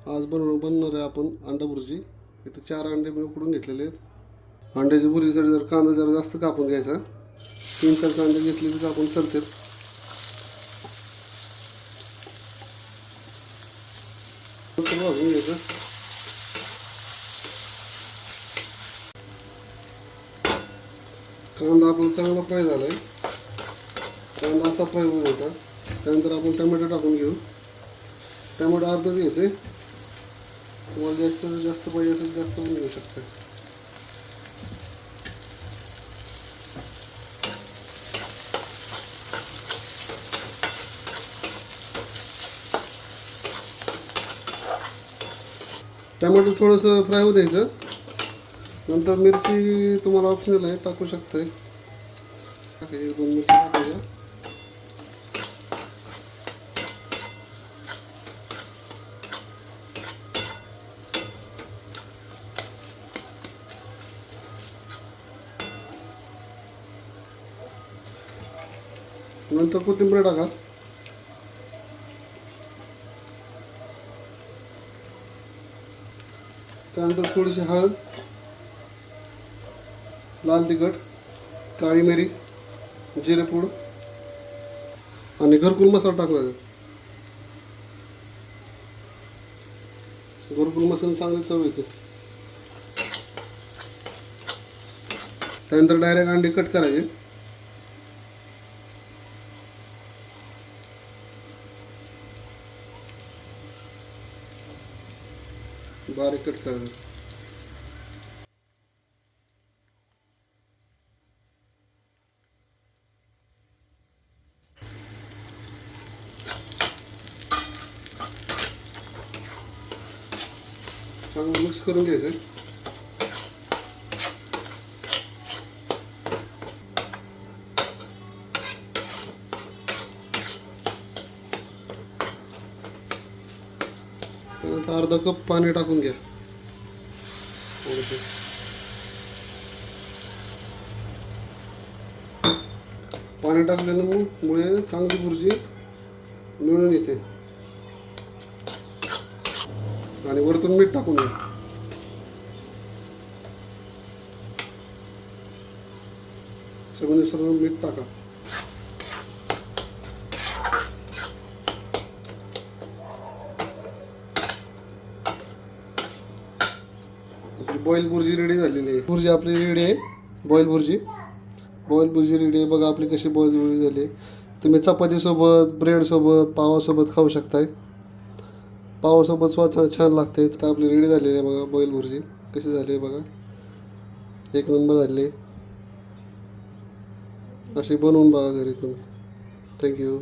आज बनवणार आहे आपण अंडा भुर्जी. इथे 4 अंडे मी उकडून घेतलेले आहेत. अंड्याची भुर्जीसाठी जर कांदा जरा जास्त कापून घ्यायचा. 3-4 कांदे घेतले तर आपण चालतात. भाजून घ्यायचं. कांदा आपला चांगला फ्राय झाला आहे. कांदा असा फ्राय होऊन घ्यायचा. त्यानंतर आपण टमॅटो टाकून घेऊ. टमॅटो अर्धा घ्यायचे. तुम्हाला जास्त पाहिजे असेल जास्त पण घेऊ शकता. टमॅटो थोडंसं फ्राय होऊ द्यायचं. नंतर मिरची तुम्हाला ऑप्शनल आहे, टाकू शकताय. 1-2 मिरची टाकायच्या. नंतर कोथिंबीर टाका. त्यानंतर थोडीशी हळद, लाल तिखट, काळी मिरी, जिरेपूड आणि घरकुल मसाला टाकायचा. घरकुल मसाला चांगली चव येते. त्यानंतर डायरेक्ट अंडी कट करायचे. बारीक कट करायचं. चांगलं मिक्स करून घ्यायचं. त्यानंतर अर्धा कप पाणी टाकून घ्या. पाणी टाकल्यामुळे चांगली भुर्जी मिळून येते. आणि वरतून मीठ टाकून घ्या. चवीनुसार मीठ टाका. बॉईल भुर्जी रेडी झालेली आहे. भुर्जी आपली रेडी आहे. बॉईल भुर्जी रेडी आहे. बघा आपली कशी बॉईल भुर्जी झाली. तुम्ही चपातीसोबत, ब्रेडसोबत, पावासोबत खाऊ शकताय. पावासोबत स्वतः छान लागते. तर आपली रेडी झालेली आहे. बघा बॉईल भुर्जी कशी झाली आहे. बघा 1 नंबर झाली. अशी बनवून बघा घरी तुम्ही. थँक्यू.